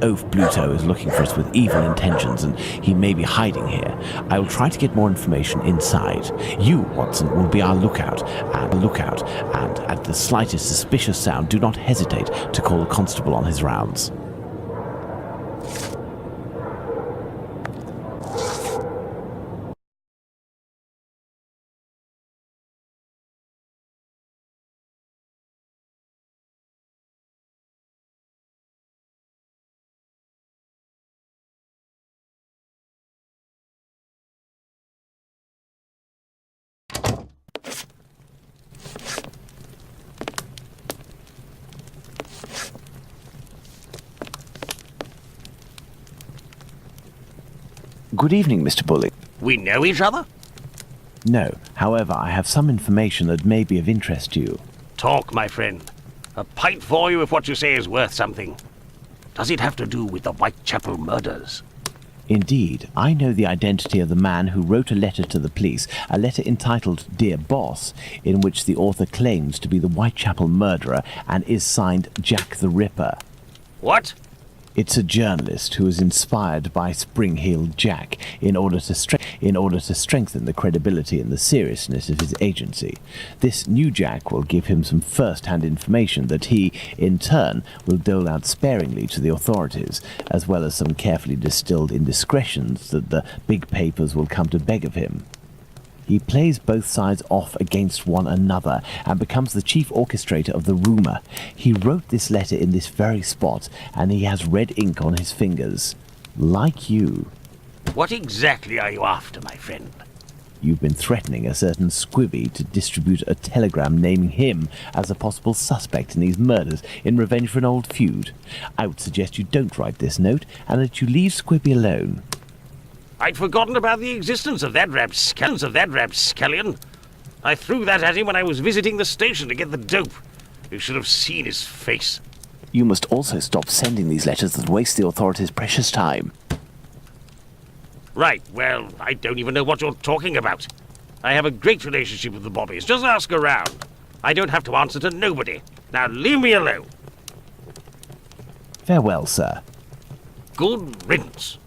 oath Bluto is looking for us with evil intentions, and he may be hiding here. I will try to get more information inside. You, Watson, will be our lookout, and at the slightest suspicious sound, do not hesitate to call a constable on his rounds. Good evening, Mr. Bullock. We know each other? No. However, I have some information that may be of interest to you. Talk, my friend. A pint for you if what you say is worth something. Does it have to do with the Whitechapel murders? Indeed. I know the identity of the man who wrote a letter to the police, a letter entitled Dear Boss, in which the author claims to be the Whitechapel murderer and is signed Jack the Ripper. What? It's a journalist who was inspired by Spring-Heeled Jack in order to strengthen the credibility and the seriousness of his agency. This new Jack will give him some first-hand information that he, in turn, will dole out sparingly to the authorities, as well as some carefully distilled indiscretions that the big papers will come to beg of him. He plays both sides off against one another and becomes the chief orchestrator of the rumour. He wrote this letter in this very spot, and he has red ink on his fingers. Like you. What exactly are you after, my friend? You've been threatening a certain Squibby to distribute a telegram naming him as a possible suspect in these murders in revenge for an old feud. I would suggest you don't write this note, and that you leave Squibby alone. I'd forgotten about the existence of that rapscallion. I threw that at him when I was visiting the station to get the dope. You should have seen his face. You must also stop sending these letters that waste the authorities' precious time. Right, well, I don't even know what you're talking about. I have a great relationship with the Bobbies. Just ask around. I don't have to answer to nobody. Now leave me alone. Farewell, sir. Good riddance.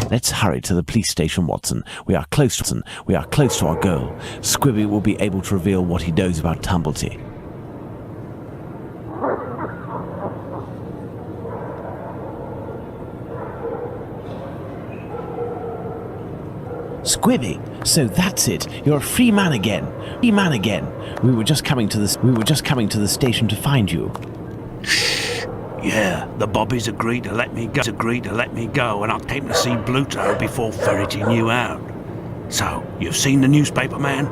Let's hurry to the police station, Watson. We are close to our goal. Squibby will be able to reveal what he knows about Tumblety. Squibby, so that's it. You're a free man again. We were just coming to the station to find you. Yeah, the Bobbies agreed to let me go, and I came to see Bluto before ferreting you out. So, you've seen the newspaper man?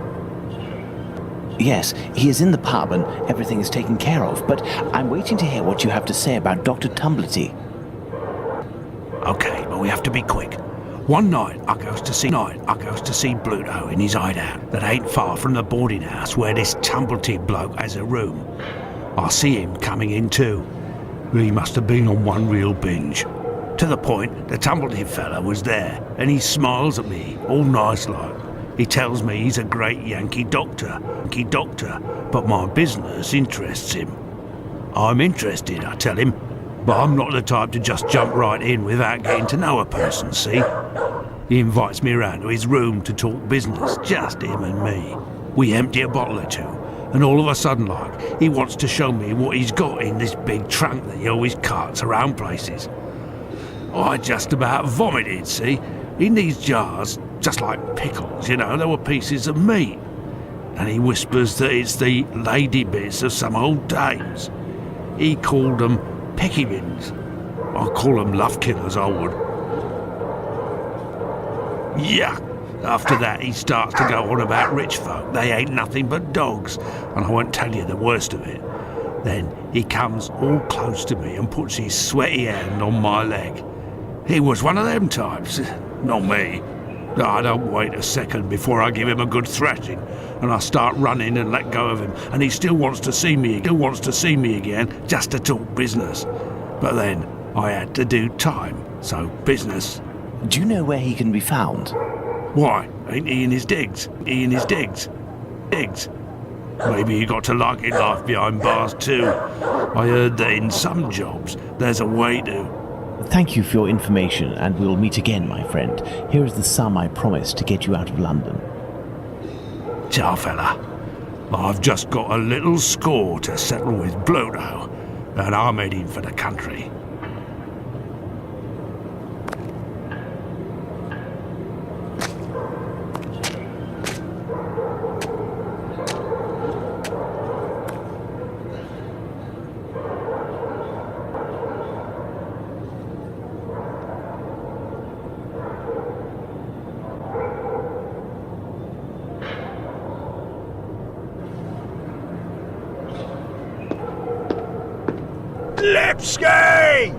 Yes, he is in the pub and everything is taken care of, but I'm waiting to hear what you have to say about Dr. Tumblety. Okay, but we have to be quick. One night, I goes to see Bluto in his hideout that ain't far from the boarding house where this Tumblety bloke has a room. I see him coming in too. He must have been on one real binge. To the point, the Tumblety fella was there, and he smiles at me, all nice like. He tells me he's a great Yankee doctor, but my business interests him. I'm interested, I tell him, but I'm not the type to just jump right in without getting to know a person, see? He invites me around to his room to talk business, just him and me. We empty a bottle or two, and all of a sudden, like, he wants to show me what he's got in this big trunk that he always carts around places. I just about vomited, see? In these jars, just like pickles, you know, there were pieces of meat. And he whispers that it's the lady bits of some old dames. He called them peckybins. I call them love killers, I would. Yuck! After that, he starts to go on about rich folk. They ain't nothing but dogs, and I won't tell you the worst of it. Then he comes all close to me and puts his sweaty hand on my leg. He was one of them types, not me. I don't wait a second before I give him a good thrashing, and I start running and let go of him, and he still wants to see me again, just to talk business. But then I had to do time, so business. Do you know where he can be found? Why, ain't he in his digs? Digs. Maybe he got to liking life behind bars too. I heard that in some jobs there's a way to. Thank you for your information, and we'll meet again, my friend. Here is the sum I promised to get you out of London. Ciao, fella. I've just got a little score to settle with Bluto, and I'm heading for the country. Lipski!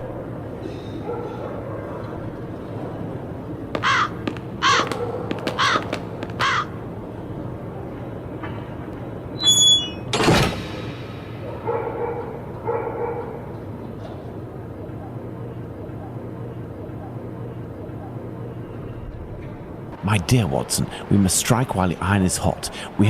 My dear Watson, we must strike while the iron is hot. We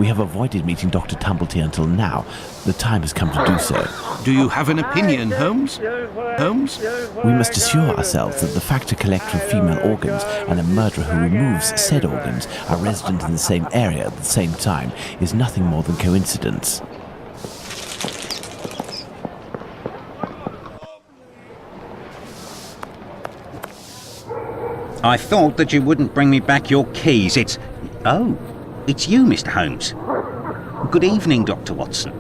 have avoided meeting Dr. Tumblety until now. The time has come to do so. Do you have an opinion, Holmes? We must assure ourselves that the factor collector of female organs and a murderer who removes said organs are resident in the same area at the same time is nothing more than coincidence. I thought that you wouldn't bring me back your keys. Oh, it's you, Mr. Holmes. Good evening, Dr. Watson.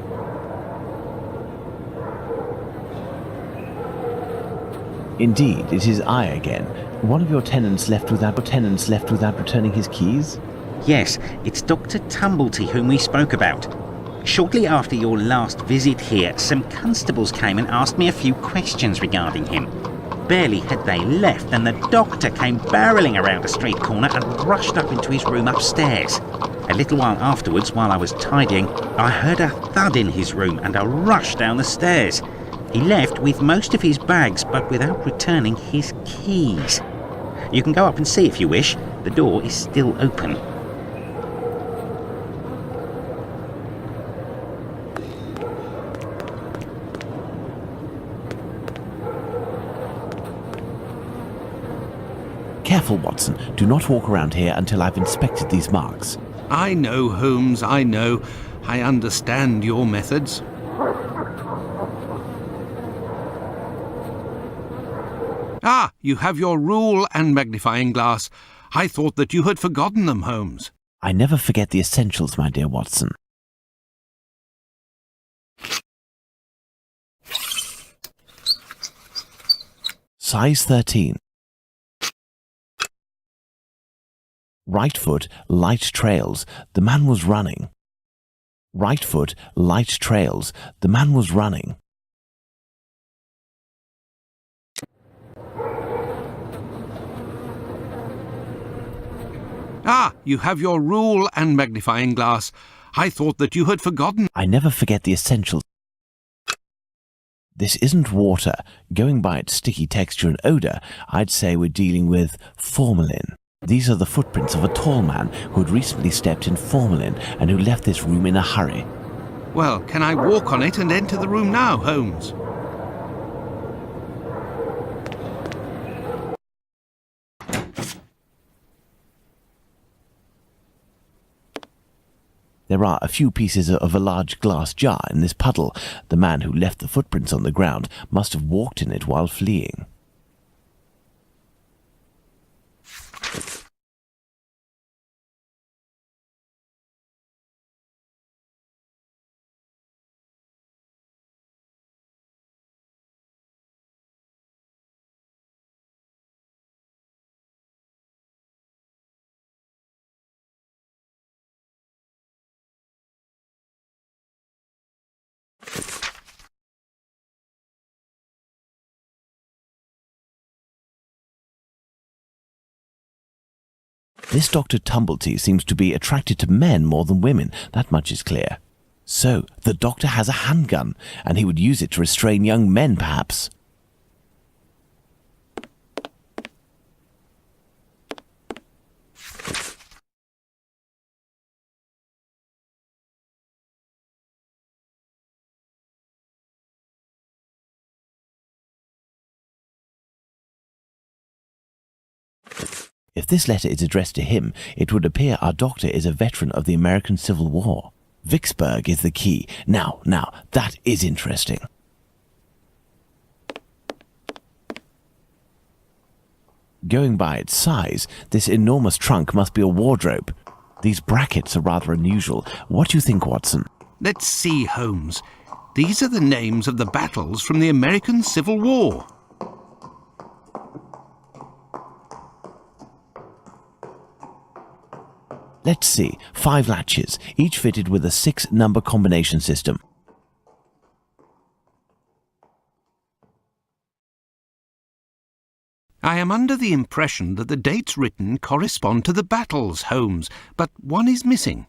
Indeed, it is I again. One of your tenants left without returning his keys? Yes, it's Dr. Tumblety whom we spoke about. Shortly after your last visit here, some constables came and asked me a few questions regarding him. Barely had they left, and the doctor came barreling around a street corner and rushed up into his room upstairs. A little while afterwards, while I was tidying, I heard a thud in his room and a rush down the stairs. He left with most of his bags, but without returning his keys. You can go up and see if you wish. The door is still open. Careful, Watson. Do not walk around here until I've inspected these marks. I know, Holmes, I know. I understand your methods. Ah, you have your rule and magnifying glass. I thought that you had forgotten them, Holmes. I never forget the essentials, my dear Watson. Size 13. Right foot, light trails. The man was running. Right foot, light trails. The man was running. Ah, you have your rule and magnifying glass. I thought that you had forgotten. I never forget the essentials. This isn't water. Going by its sticky texture and odour, I'd say we're dealing with formalin. These are the footprints of a tall man who had recently stepped in formalin and who left this room in a hurry. Well, can I walk on it and enter the room now, Holmes? There are a few pieces of a large glass jar in this puddle. The man who left the footprints on the ground must have walked in it while fleeing. This Dr. Tumblety seems to be attracted to men more than women. That much is clear. So, the doctor has a handgun, and he would use it to restrain young men, perhaps. If this letter is addressed to him, it would appear our doctor is a veteran of the American Civil War. Vicksburg is the key. Now, that is interesting. Going by its size, this enormous trunk must be a wardrobe. These brackets are rather unusual. What do you think, Watson? Let's see, Holmes. These are the names of the battles from the American Civil War. Let's see, 5 latches, each fitted with a 6-number combination system. I am under the impression that the dates written correspond to the battles, Holmes, but one is missing.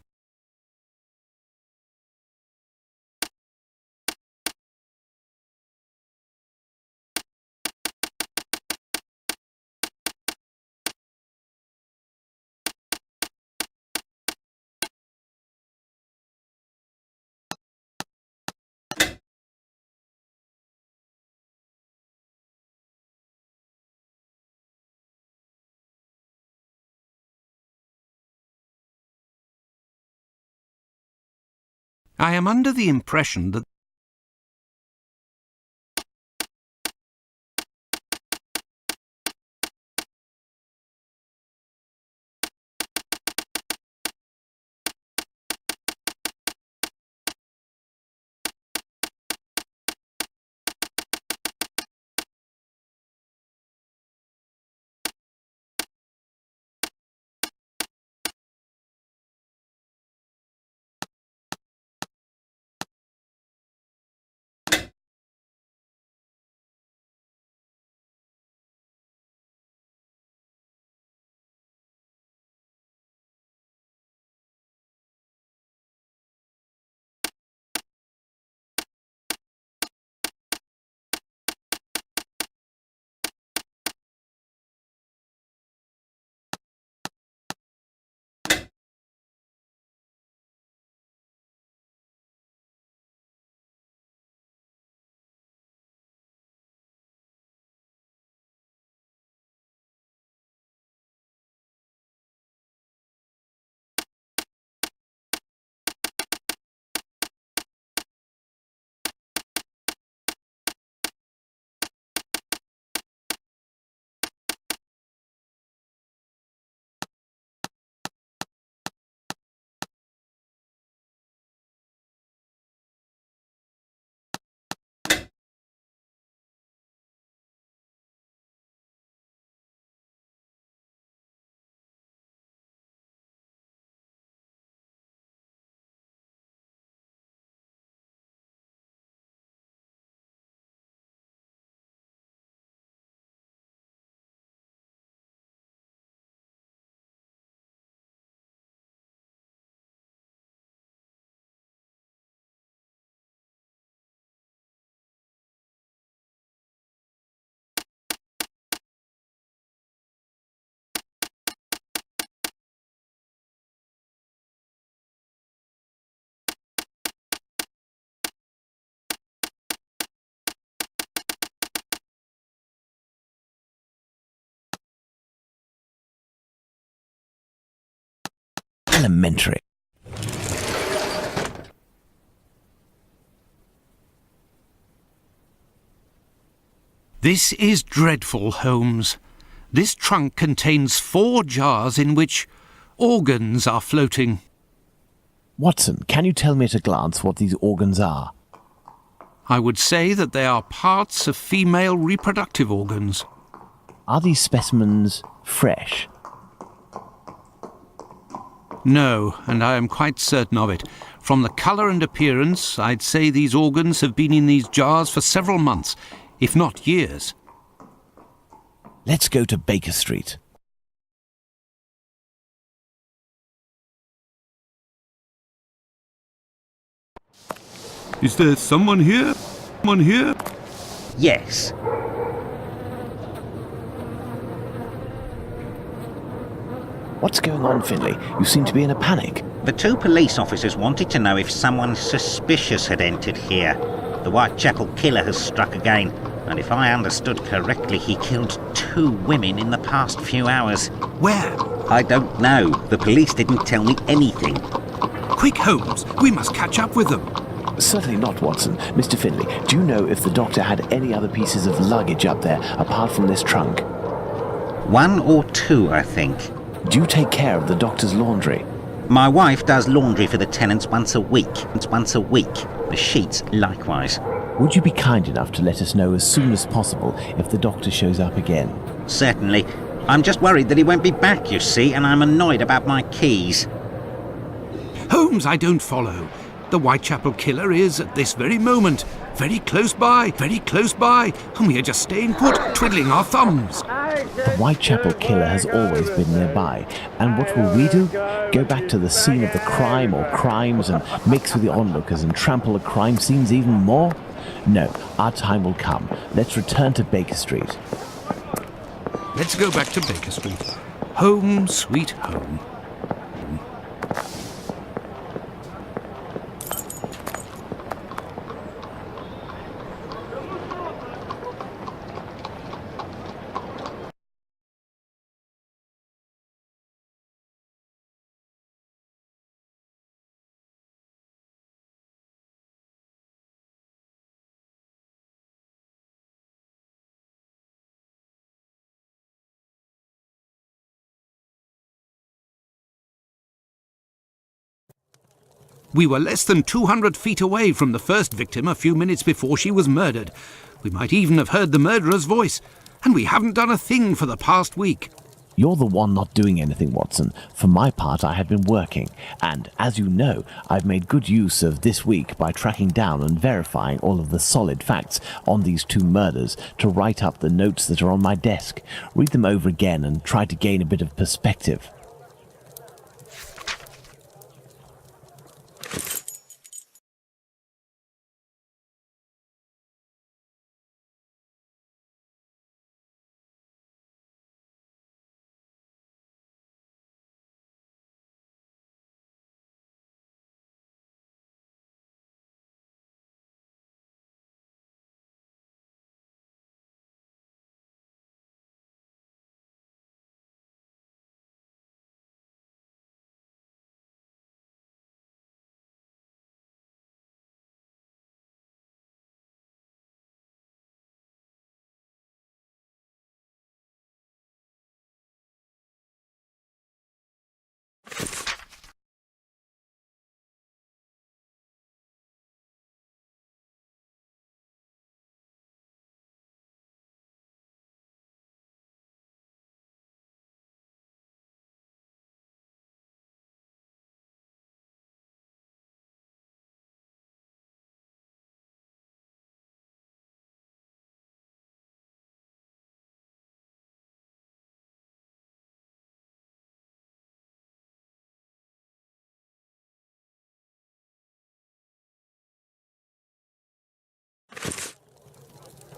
I am under the impression that elementary. this is dreadful, Holmes. This trunk contains 4 jars in which organs are floating. Watson, can you tell me at a glance what these organs are? I would say that they are parts of female reproductive organs. Are these specimens fresh? No, and I am quite certain of it. From the colour and appearance, I'd say these organs have been in these jars for several months, if not years. Let's go to Baker Street. Is there someone here? Someone here? Yes. What's going on, Finley? You seem to be in a panic. The two police officers wanted to know if someone suspicious had entered here. The Whitechapel killer has struck again, and if I understood correctly, he killed 2 women in the past few hours. Where? I don't know. The police didn't tell me anything. Quick, Holmes, we must catch up with them. Certainly not, Watson. Mr. Finley, do you know if the doctor had any other pieces of luggage up there apart from this trunk? 1 or 2, I think. Do you take care of the doctor's laundry? My wife does laundry for the tenants once a week. The sheets likewise. Would you be kind enough to let us know as soon as possible if the doctor shows up again? Certainly. I'm just worried that he won't be back, you see, and I'm annoyed about my keys. Holmes, I don't follow. The Whitechapel killer is, at this very moment, very close by, and we are just staying put, twiddling our thumbs. The Whitechapel killer has always been nearby, and what will we do? Go back to the scene of the crime or crimes and mix with the onlookers and trample the crime scenes even more? No, our time will come. Let's return to Baker Street. Let's go back to Baker Street. Home, sweet home. We were less than 200 feet away from the first victim a few minutes before she was murdered. We might even have heard the murderer's voice, and we haven't done a thing for the past week. You're the one not doing anything, Watson. For my part, I have been working, and, as you know, I've made good use of this week by tracking down and verifying all of the solid facts on these 2 murders to write up the notes that are on my desk, read them over again and try to gain a bit of perspective.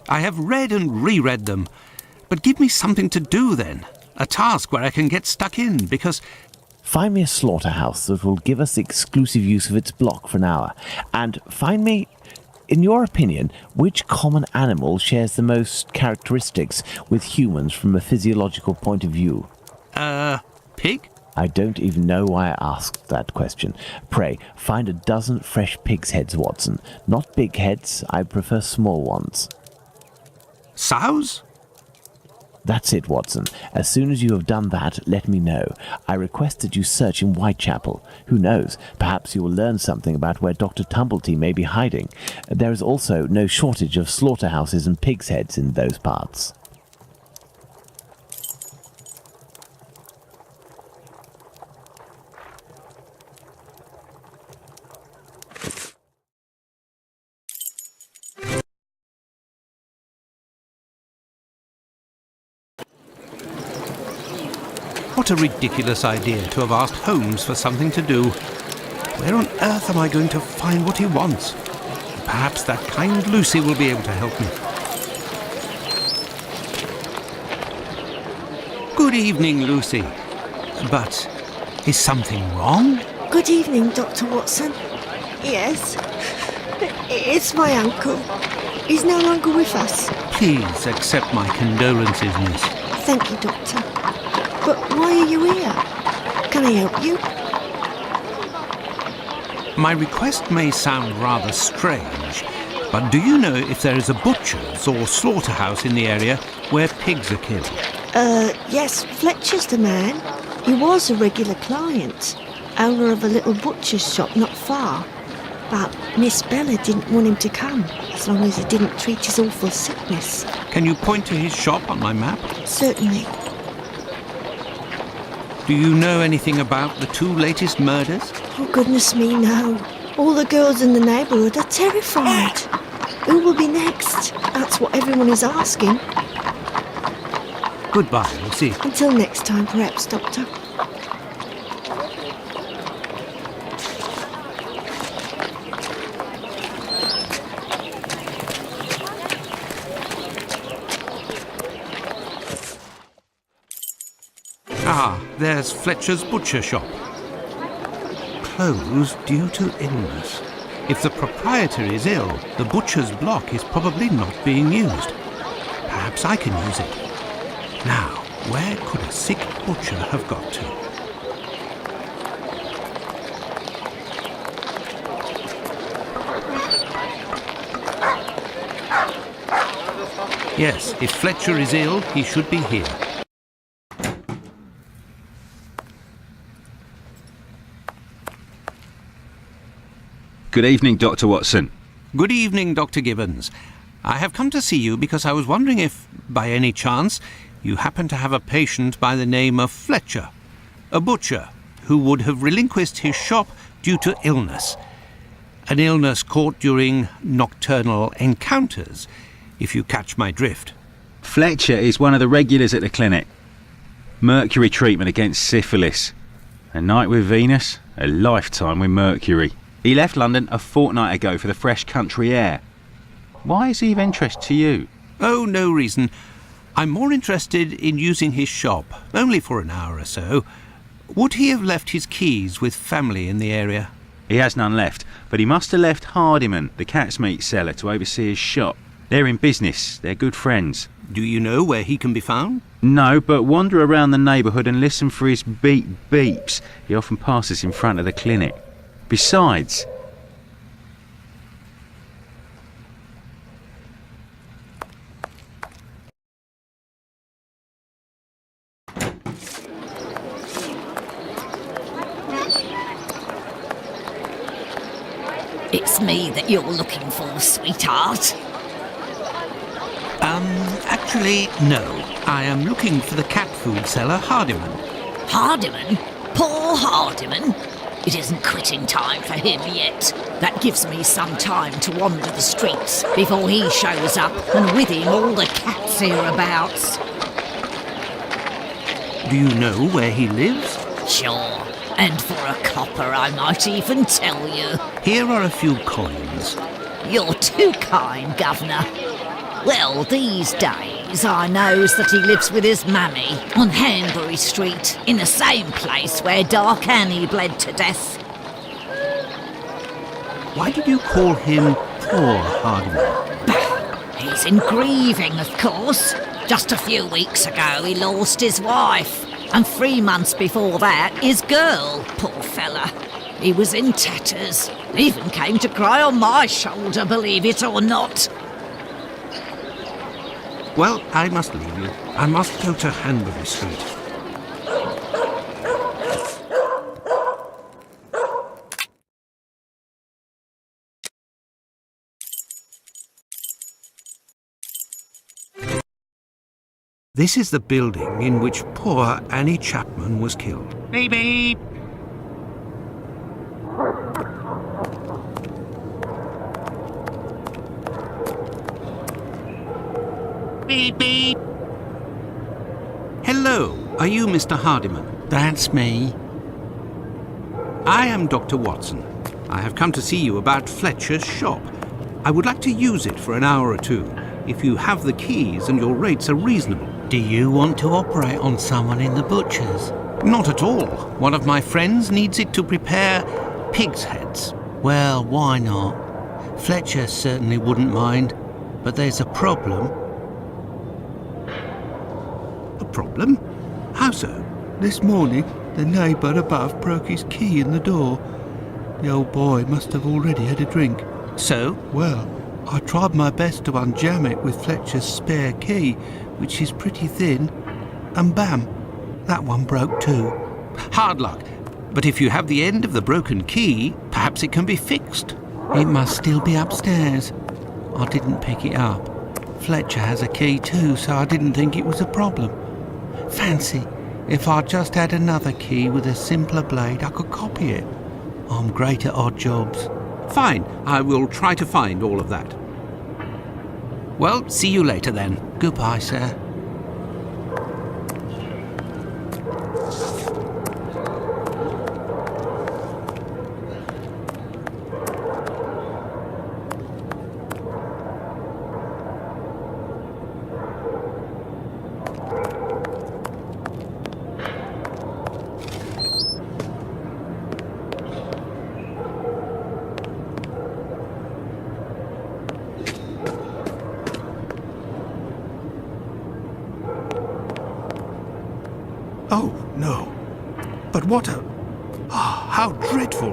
I have read and reread them, but give me something to do then. A task where I can get stuck in, because... Find me a slaughterhouse that will give us exclusive use of its block for an hour, and find me, in your opinion, which common animal shares the most characteristics with humans from a physiological point of view. Pig? I don't even know why I asked that question. Pray, find a dozen fresh pig's heads, Watson. Not big heads, I prefer small ones. Sows? That's it, Watson. As soon as you have done that, let me know. I request that you search in Whitechapel. Who knows, perhaps you will learn something about where Dr. Tumblety may be hiding. There is also no shortage of slaughterhouses and pig's heads in those parts. What a ridiculous idea to have asked Holmes for something to do. Where on earth am I going to find what he wants? Perhaps that kind Lucy will be able to help me. Good evening, Lucy. But is something wrong? Good evening, Dr. Watson. Yes, it's my uncle. He's no longer with us. Please accept my condolences, miss. Thank you, Doctor. But why are you here? Can I help you? My request may sound rather strange, but do you know if there is a butcher's or slaughterhouse in the area where pigs are killed? Yes, Fletcher's the man. He was a regular client, owner of a little butcher's shop not far. But Miss Bella didn't want him to come, as long as he didn't treat his awful sickness. Can you point to his shop on my map? Certainly. Do you know anything about the 2 latest murders? Oh, goodness me, no. All the girls in the neighbourhood are terrified. Who will be next? That's what everyone is asking. Goodbye, Lucy. Until next time, perhaps, Doctor. Ah, there's Fletcher's butcher shop. Closed due to illness. If the proprietor is ill, the butcher's block is probably not being used. Perhaps I can use it. Now, where could a sick butcher have got to? Yes, if Fletcher is ill, he should be here. Good evening, Dr. Watson. Good evening, Dr. Gibbons. I have come to see you because I was wondering if, by any chance, you happen to have a patient by the name of Fletcher, a butcher who would have relinquished his shop due to illness. An illness caught during nocturnal encounters, if you catch my drift. Fletcher is one of the regulars at the clinic. Mercury treatment against syphilis. A night with Venus, a lifetime with Mercury. He left London a fortnight ago for the fresh country air. Why is he of interest to you? Oh, no reason. I'm more interested in using his shop, only for an hour or so. Would he have left his keys with family in the area? He has none left, but he must have left Hardiman, the cat's meat seller, to oversee his shop. They're in business. They're good friends. Do you know where he can be found? No, but wander around the neighbourhood and listen for his beeps. He often passes in front of the clinic. Besides, It's me that you're looking for, sweetheart. Actually, no. I am looking for the cat food seller, Hardiman. Hardiman? Poor Hardiman? It isn't quitting time for him yet. That gives me some time to wander the streets before he shows up, and with him all the cats hereabouts. Do you know where he lives? Sure, and for a copper I might even tell you. Here are a few coins. You're too kind, Governor. Well, these days I knows that he lives with his mammy on Hanbury Street, in the same place where Dark Annie bled to death. Why did you call him poor Hardiman? He's in grieving, of course. Just a few weeks ago he lost his wife, and 3 months before that his girl, poor fella. He was in tatters, even came to cry on my shoulder, believe it or not. Well, I must leave you. I must go to Hanbury Street. This is the building in which poor Annie Chapman was killed. Beep beep. Beep beep. Hello, are you Mr. Hardiman? That's me. I am Dr. Watson. I have come to see you about Fletcher's shop. I would like to use it for an hour or two, if you have the keys and your rates are reasonable. Do you want to operate on someone in the butcher's? Not at all. One of my friends needs it to prepare pig's heads. Well, why not? Fletcher certainly wouldn't mind, but there's a problem. A problem? How so? This morning, the neighbour above broke his key in the door. The old boy must have already had a drink. So? Well, I tried my best to unjam it with Fletcher's spare key, which is pretty thin, and bam, that one broke too. Hard luck. But if you have the end of the broken key, perhaps it can be fixed. It must still be upstairs. I didn't pick it up. Fletcher has a key too, so I didn't think it was a problem. Fancy, if I just had another key with a simpler blade, I could copy it. I'm great at odd jobs. Fine, I will try to find all of that. Well, see you later then. Goodbye, sir. Oh, no. But what a... how dreadful.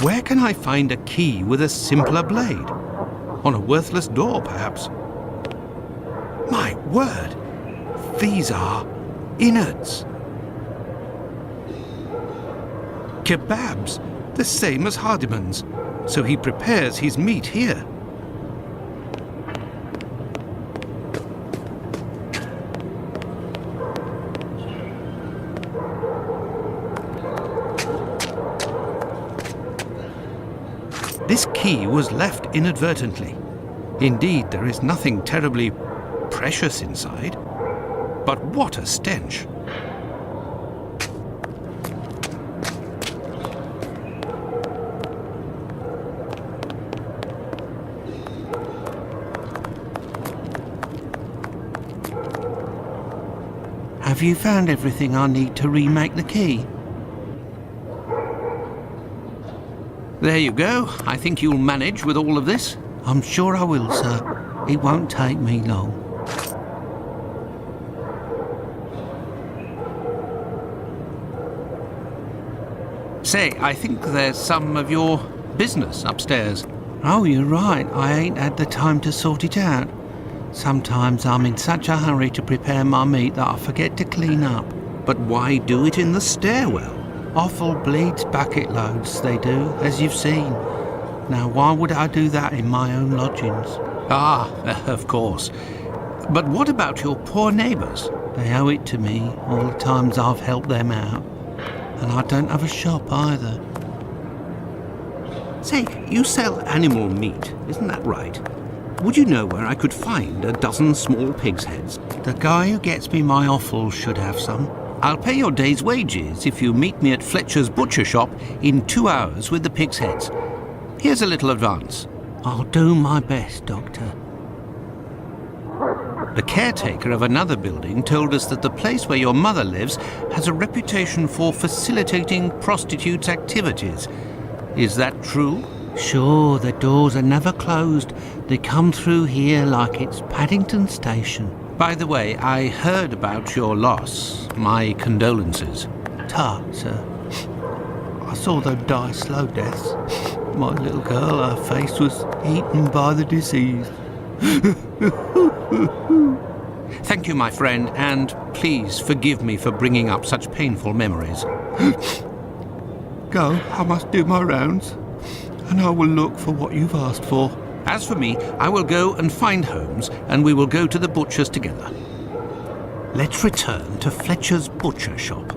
Where can I find a key with a simpler blade? On a worthless door, perhaps? My word! These are innards. Kebabs, the same as Hardiman's. So he prepares his meat here. This key was left inadvertently. Indeed, there is nothing terribly precious inside. But what a stench! Have you found everything I need to remake the key? There you go. I think you'll manage with all of this. I'm sure I will, sir. It won't take me long. Say, I think there's some of your business upstairs. Oh, you're right. I ain't had the time to sort it out. Sometimes I'm in such a hurry to prepare my meat that I forget to clean up. But why do it in the stairwell? Offal bleeds bucket loads, they do, as you've seen. Now, why would I do that in my own lodgings? Ah, of course. But what about your poor neighbours? They owe it to me, all the times I've helped them out. And I don't have a shop either. Say, you sell animal meat, isn't that right? Would you know where I could find a dozen small pig's heads? The guy who gets me my offal should have some. I'll pay your day's wages if you meet me at Fletcher's butcher shop in 2 hours with the pig's heads. Here's a little advance. I'll do my best, Doctor. The caretaker of another building told us that the place where your mother lives has a reputation for facilitating prostitutes' activities. Is that true? Sure, the doors are never closed. They come through here like it's Paddington Station. By the way, I heard about your loss. My condolences. Ta, sir. I saw them die slow deaths. My little girl, her face was eaten by the disease. Thank you, my friend, and please forgive me for bringing up such painful memories. Go, I must do my rounds, and I will look for what you've asked for. As for me, I will go and find Holmes, and we will go to the butcher's together. Let's return to Fletcher's butcher shop.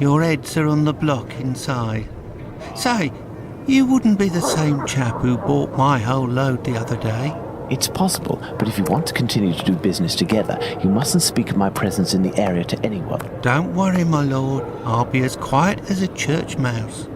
Your heads are on the block inside. Say, you wouldn't be the same chap who bought my whole load the other day. It's possible, but if you want to continue to do business together, you mustn't speak of my presence in the area to anyone. Don't worry, my lord. I'll be as quiet as a church mouse.